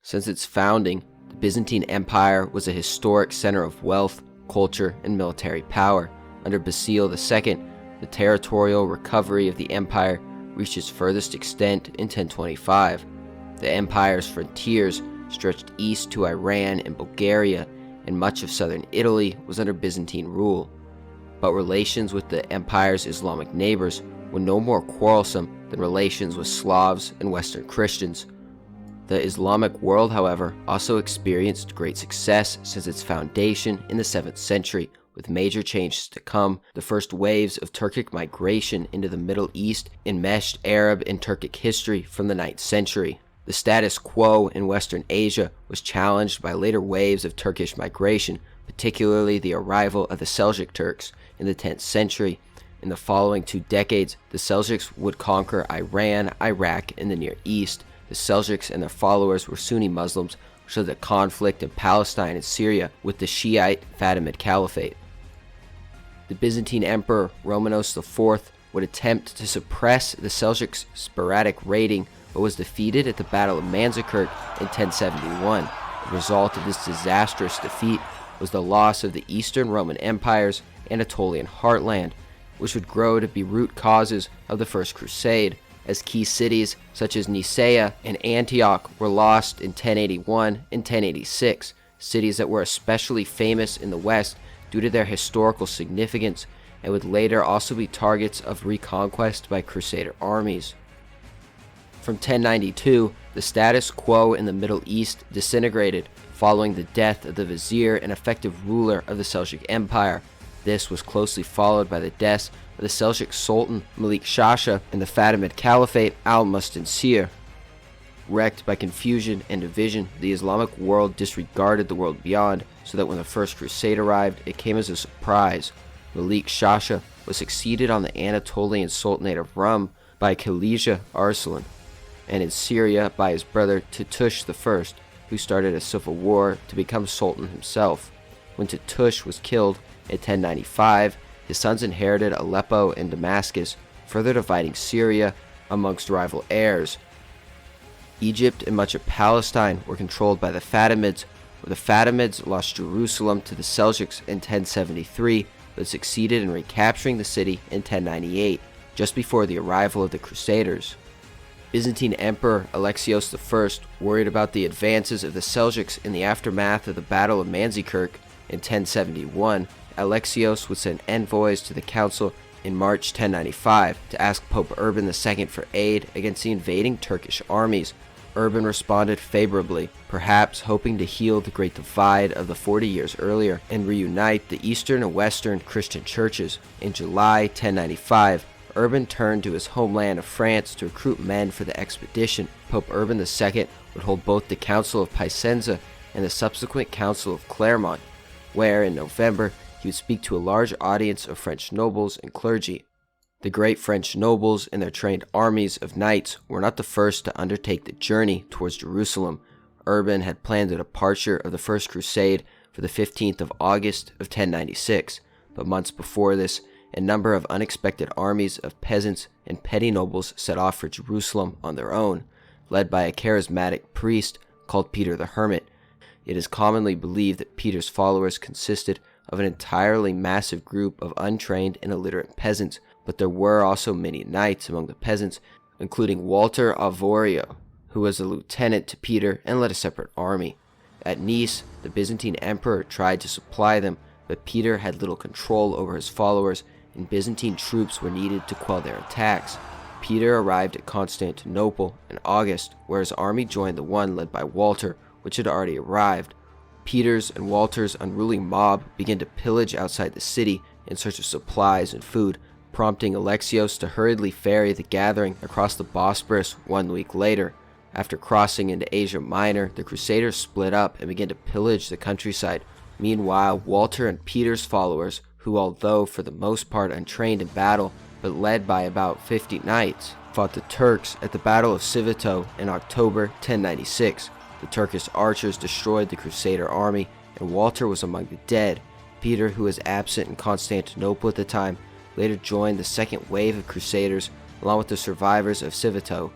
Since its founding, the Byzantine Empire was a historic center of wealth, culture, and military power. Under Basil II, the territorial recovery of the empire reached its furthest extent in 1025. The empire's frontiers stretched east to Iran and Bulgaria, and much of southern Italy was under Byzantine rule. But relations with the empire's Islamic neighbors were no more quarrelsome than relations with Slavs and Western Christians. The Islamic world, however, also experienced great success since its foundation in the 7th century, with major changes to come. The first waves of Turkic migration into the Middle East enmeshed Arab and Turkic history from the 9th century. The status quo in Western Asia was challenged by later waves of Turkish migration, particularly the arrival of the Seljuk Turks in the 10th century. In the following 2 decades, the Seljuks would conquer Iran, Iraq, and the Near East. The Seljuks and their followers were Sunni Muslims, which led to conflict in Palestine and Syria with the Shi'ite Fatimid Caliphate. The Byzantine Emperor Romanos IV would attempt to suppress the Seljuks' sporadic raiding, but was defeated at the Battle of Manzikert in 1071. The result of this disastrous defeat was the loss of the Eastern Roman Empire's Anatolian heartland, which would grow to be root causes of the First Crusade, as key cities such as Nicaea and Antioch were lost in 1081 and 1086, cities that were especially famous in the West due to their historical significance and would later also be targets of reconquest by Crusader armies. From 1092, the status quo in the Middle East disintegrated following the death of the vizier and effective ruler of the Seljuk Empire. This was closely followed by the deaths of the Seljuk Sultan Malik Shasha and the Fatimid Caliphate al-Mustansir. Wrecked by confusion and division, the Islamic world disregarded the world beyond, so that when the First Crusade arrived, it came as a surprise. Malik Shasha was succeeded on the Anatolian Sultanate of Rum by Khalija Arslan, and in Syria by his brother Tutush I, who started a civil war to become Sultan himself. When Tutush was killed in 1095, his sons inherited Aleppo and Damascus, further dividing Syria amongst rival heirs. Egypt and much of Palestine were controlled by the Fatimids, where the Fatimids lost Jerusalem to the Seljuks in 1073, but succeeded in recapturing the city in 1098, just before the arrival of the Crusaders. Byzantine Emperor Alexios I, worried about the advances of the Seljuks in the aftermath of the Battle of Manzikert in 1071, Alexios would send envoys to the council in March 1095 to ask Pope Urban II for aid against the invading Turkish armies. Urban responded favorably, perhaps hoping to heal the great divide of the 40 years earlier and reunite the Eastern and Western Christian churches. In July 1095, Urban turned to his homeland of France to recruit men for the expedition. Pope Urban II would hold both the Council of Piacenza and the subsequent Council of Clermont, where in November he would speak to a large audience of French nobles and clergy. The great French nobles and their trained armies of knights were not the first to undertake the journey towards Jerusalem. Urban had planned the departure of the First Crusade for the 15th of August of 1096, but months before this, a number of unexpected armies of peasants and petty nobles set off for Jerusalem on their own, led by a charismatic priest called Peter the Hermit. It is commonly believed that Peter's followers consisted of an entirely massive group of untrained and illiterate peasants, but there were also many knights among the peasants, including Walter Avorio, who was a lieutenant to Peter and led a separate army. At Nice, the Byzantine emperor tried to supply them, but Peter had little control over his followers, and Byzantine troops were needed to quell their attacks. Peter arrived at Constantinople in August, where his army joined the one led by Walter, which had already arrived. Peter's and Walter's unruly mob began to pillage outside the city in search of supplies and food, prompting Alexios to hurriedly ferry the gathering across the Bosporus 1 week later. After crossing into Asia Minor, the Crusaders split up and began to pillage the countryside. Meanwhile, Walter and Peter's followers, who although for the most part untrained in battle, but led by about 50 knights, fought the Turks at the Battle of Civito in October 1096. The Turkish archers destroyed the Crusader army, and Walter was among the dead. Peter, who was absent in Constantinople at the time, later joined the second wave of Crusaders along with the survivors of Civito.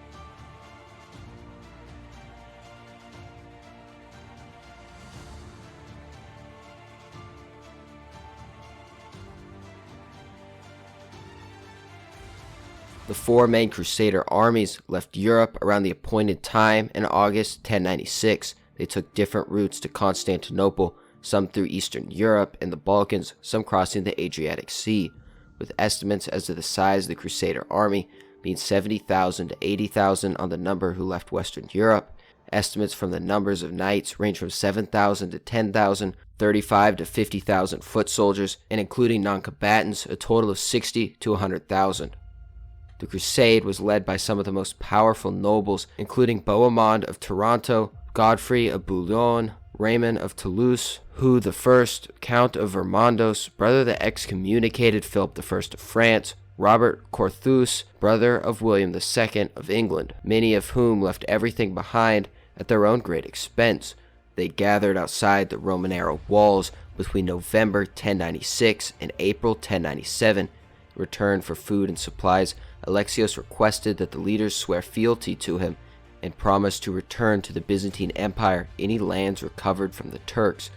The four main Crusader armies left Europe around the appointed time in August 1096. They took different routes to Constantinople, some through Eastern Europe and the Balkans, some crossing the Adriatic Sea, with estimates as to the size of the Crusader army being 70,000 to 80,000 on the number who left Western Europe. Estimates from the numbers of knights range from 7,000 to 10,000, 35 to 50,000 foot soldiers, and including non-combatants, a total of 60 to 100,000. The crusade was led by some of the most powerful nobles, including Bohemond of Taranto, Godfrey of Bouillon, Raymond of Toulouse, Hugh I, Count of Vermandois, brother of the excommunicated Philip I of France, Robert Corthus, brother of William II of England, many of whom left everything behind at their own great expense. They gathered outside the Romanero walls between November 1096 and April 1097. In return for food and supplies, Alexios requested that the leaders swear fealty to him and promised to return to the Byzantine Empire any lands recovered from the Turks.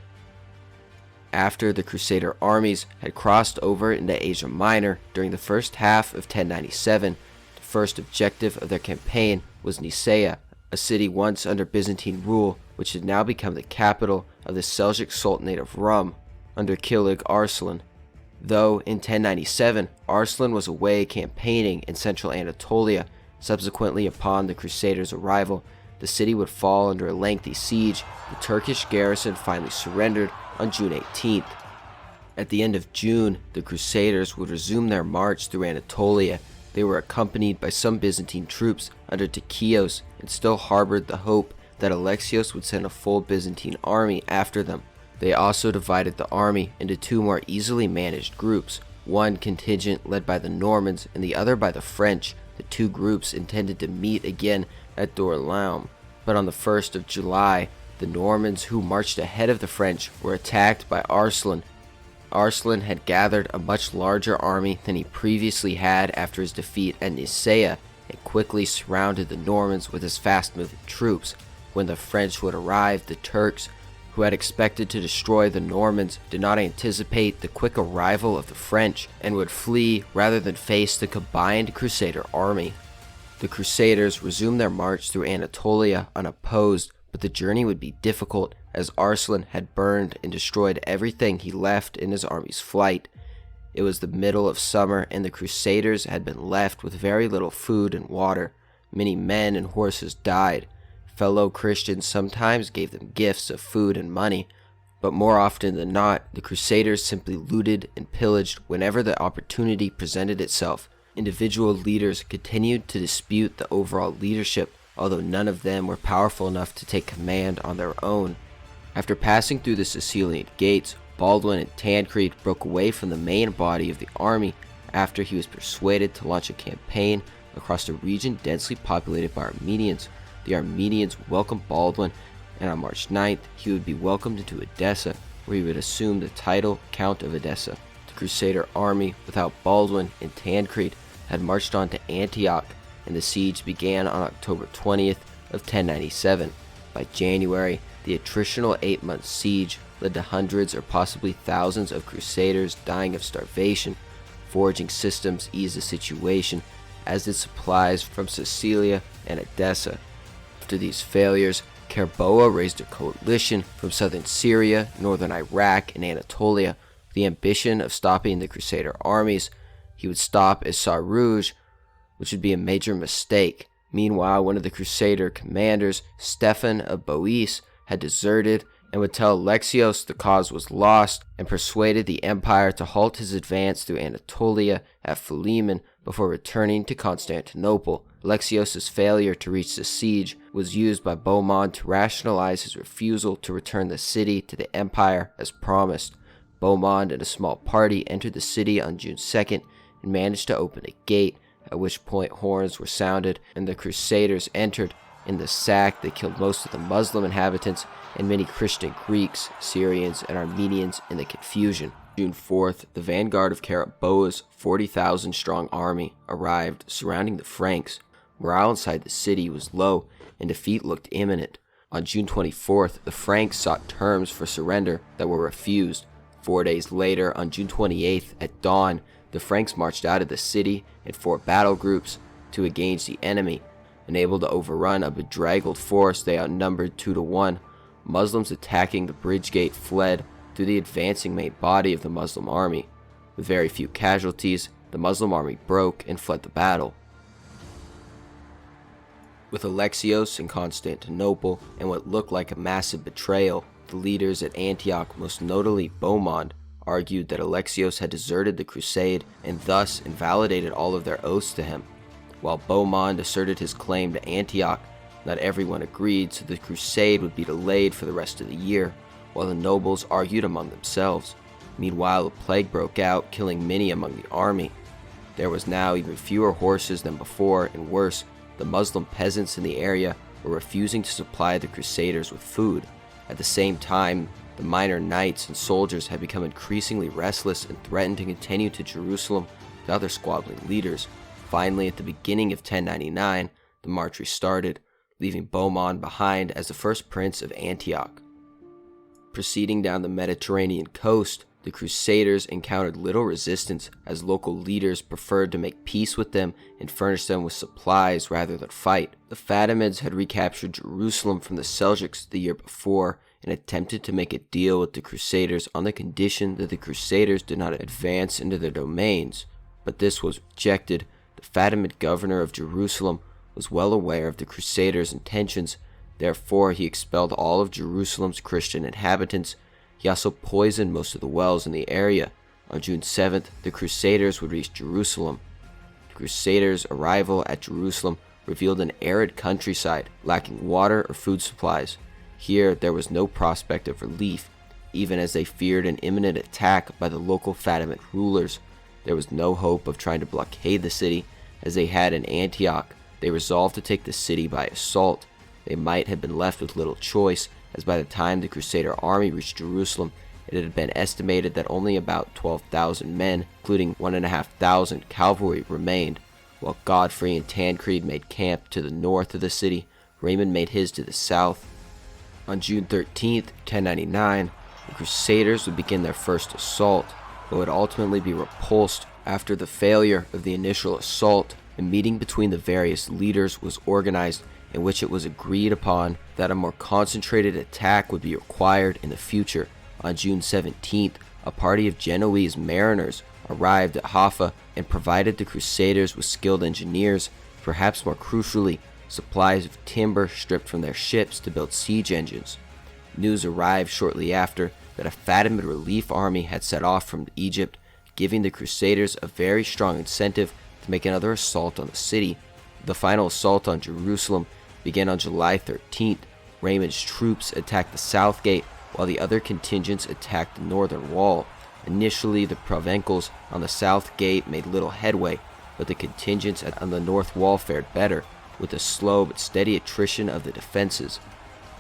After the Crusader armies had crossed over into Asia Minor during the first half of 1097, the first objective of their campaign was Nicaea, a city once under Byzantine rule, which had now become the capital of the Seljuk Sultanate of Rum under Kilig Arslan. Though in 1097, Arslan was away campaigning in central Anatolia. Subsequently, upon the Crusaders' arrival, the city would fall under a lengthy siege. The Turkish garrison finally surrendered on June 18th. At the end of June, the Crusaders would resume their march through Anatolia. They were accompanied by some Byzantine troops under Tychios and still harbored the hope that Alexios would send a full Byzantine army after them. They also divided the army into two more easily managed groups, one contingent led by the Normans and the other by the French. The two groups intended to meet again at Dourlaume, but on the 1st of July, the Normans who marched ahead of the French were attacked by Arslan. Arslan had gathered a much larger army than he previously had after his defeat at Nicaea and quickly surrounded the Normans with his fast-moving troops. When the French would arrive, the Turks, who had expected to destroy the Normans, did not anticipate the quick arrival of the French and would flee rather than face the combined Crusader army. The Crusaders resumed their march through Anatolia unopposed, but the journey would be difficult as Arslan had burned and destroyed everything he left in his army's flight. It was the middle of summer and the Crusaders had been left with very little food and water. Many men and horses died. Fellow Christians sometimes gave them gifts of food and money, but more often than not, the Crusaders simply looted and pillaged whenever the opportunity presented itself. Individual leaders continued to dispute the overall leadership, although none of them were powerful enough to take command on their own. After passing through the Sicilian gates, Baldwin and Tancred broke away from the main body of the army after he was persuaded to launch a campaign across a region densely populated by Armenians. The Armenians welcomed Baldwin, and on March 9th, he would be welcomed into Edessa, where he would assume the title Count of Edessa. The Crusader army, without Baldwin and Tancred, had marched on to Antioch, and the siege began on October 20th of 1097. By January, the attritional 8-month siege led to hundreds or possibly thousands of Crusaders dying of starvation. Foraging systems eased the situation, as did supplies from Sicilia and Edessa. After these failures, Kerboa raised a coalition from southern Syria, northern Iraq, and Anatolia with the ambition of stopping the Crusader armies. He would stop at Sarouj, which would be a major mistake. Meanwhile, one of the Crusader commanders, Stephen of Bois, had deserted and would tell Alexios the cause was lost and persuaded the empire to halt his advance through Anatolia at Philemon before returning to Constantinople. Alexios' failure to reach the siege was used by Bohemond to rationalize his refusal to return the city to the empire as promised. Bohemond and a small party entered the city on June 2nd and managed to open a gate, at which point horns were sounded and the Crusaders entered. In the sack, they killed most of the Muslim inhabitants and many Christian Greeks, Syrians, and Armenians in the confusion. June 4th, the vanguard of Kerboa's 40,000-strong army arrived, surrounding the Franks. Morale inside the city was low, and defeat looked imminent. On June 24th, the Franks sought terms for surrender that were refused. 4 days later, on June 28th, at dawn, The Franks marched out of the city in 4 battle groups to engage the enemy. Unable to overrun a bedraggled force they outnumbered 2 to 1, Muslims attacking the bridge gate fled through the advancing main body of the Muslim army. With very few casualties, the Muslim army broke and fled the battle. With Alexios in Constantinople and what looked like a massive betrayal, the leaders at Antioch, most notably Bohemond, argued that Alexios had deserted the crusade and thus invalidated all of their oaths to him. While Bohemond asserted his claim to Antioch, not everyone agreed, so the crusade would be delayed for the rest of the year, while the nobles argued among themselves. Meanwhile, a plague broke out, killing many among the army. There was now even fewer horses than before, and worse, the Muslim peasants in the area were refusing to supply the Crusaders with food. At the same time, the minor knights and soldiers had become increasingly restless and threatened to continue to Jerusalem without their squabbling leaders. Finally, at the beginning of 1099, the march restarted, leaving Bohemond behind as the first prince of Antioch. Proceeding down the Mediterranean coast, the Crusaders encountered little resistance as local leaders preferred to make peace with them and furnish them with supplies rather than fight. The Fatimids had recaptured Jerusalem from the Seljuks the year before and attempted to make a deal with the Crusaders on the condition that the Crusaders did not advance into their domains, but this was rejected. The Fatimid governor of Jerusalem was well aware of the Crusaders' intentions. Therefore, he expelled all of Jerusalem's Christian inhabitants. He also poisoned most of the wells in the area. On June 7th, the Crusaders would reach Jerusalem. The Crusaders' arrival at Jerusalem revealed an arid countryside, lacking water or food supplies. Here, there was no prospect of relief, even as they feared an imminent attack by the local Fatimid rulers. There was no hope of trying to blockade the city, as they had in Antioch. They resolved to take the city by assault. They might have been left with little choice, as by the time the Crusader army reached Jerusalem, it had been estimated that only about 12,000 men, including 1,500 cavalry, remained. While Godfrey and Tancred made camp to the north of the city, Raymond made his to the south. On June 13th, 1099, the Crusaders would begin their first assault, but would ultimately be repulsed. After the failure of the initial assault, a meeting between the various leaders was organized, in which it was agreed upon that a more concentrated attack would be required in the future. On June 17th, a party of Genoese mariners arrived at Haifa and provided the Crusaders with skilled engineers, perhaps more crucially, supplies of timber stripped from their ships to build siege engines. News arrived shortly after that a Fatimid relief army had set off from Egypt, giving the Crusaders a very strong incentive to make another assault on the city. The final assault on Jerusalem began on July 13th. Raymond's troops attacked the south gate, while the other contingents attacked the northern wall. Initially, the Provencals on the south gate made little headway, but the contingents on the north wall fared better, with a slow but steady attrition of the defenses.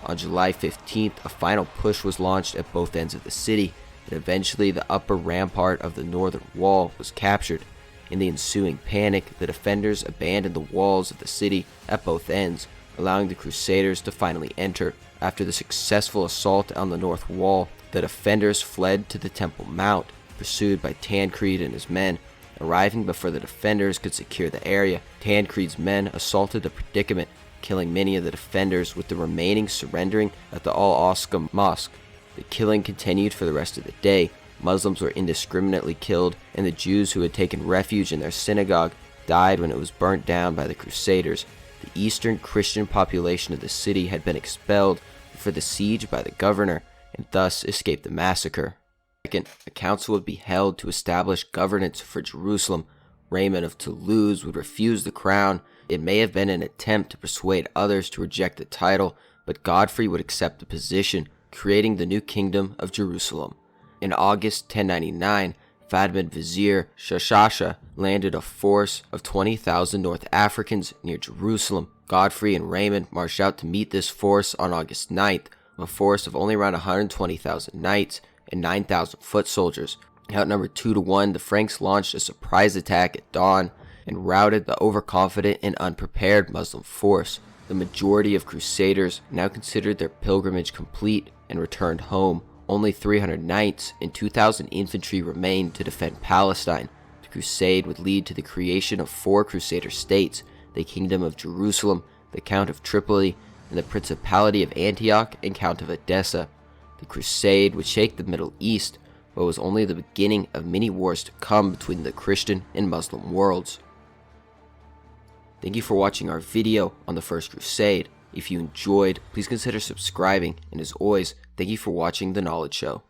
On July 15th, a final push was launched at both ends of the city, and eventually the upper rampart of the northern wall was captured. In the ensuing panic, the defenders abandoned the walls of the city at both ends, allowing the Crusaders to finally enter. After the successful assault on the north wall, the defenders fled to the Temple Mount, pursued by Tancred and his men. Arriving before the defenders could secure the area, Tancred's men assaulted the predicament, killing many of the defenders, with the remaining surrendering at the Al-Aqsa Mosque. The killing continued for the rest of the day. Muslims were indiscriminately killed, and the Jews who had taken refuge in their synagogue died when it was burnt down by the Crusaders. The eastern Christian population of the city had been expelled for the siege by the governor, and thus escaped the massacre. Second, a council would be held to establish governance for Jerusalem. Raymond of Toulouse would refuse the crown. It may have been an attempt to persuade others to reject the title, but Godfrey would accept the position, creating the new kingdom of Jerusalem. In August 1099, Fatimid vizier Shashasha landed a force of 20,000 North Africans near Jerusalem. Godfrey and Raymond marched out to meet this force on August 9th, a force of only around 120,000 knights and 9,000 foot soldiers. Outnumbered 2 to 1, the Franks launched a surprise attack at dawn and routed the overconfident and unprepared Muslim force. The majority of Crusaders now considered their pilgrimage complete and returned home. Only 300 knights and 2,000 infantry remained to defend Palestine. The Crusade would lead to the creation of 4 Crusader states: the Kingdom of Jerusalem, the Count of Tripoli, and the Principality of Antioch and Count of Edessa. The Crusade would shake the Middle East, but was only the beginning of many wars to come between the Christian and Muslim worlds. Thank you for watching our video on the First Crusade. If you enjoyed, please consider subscribing, and as always, thank you for watching The Knowledge Show.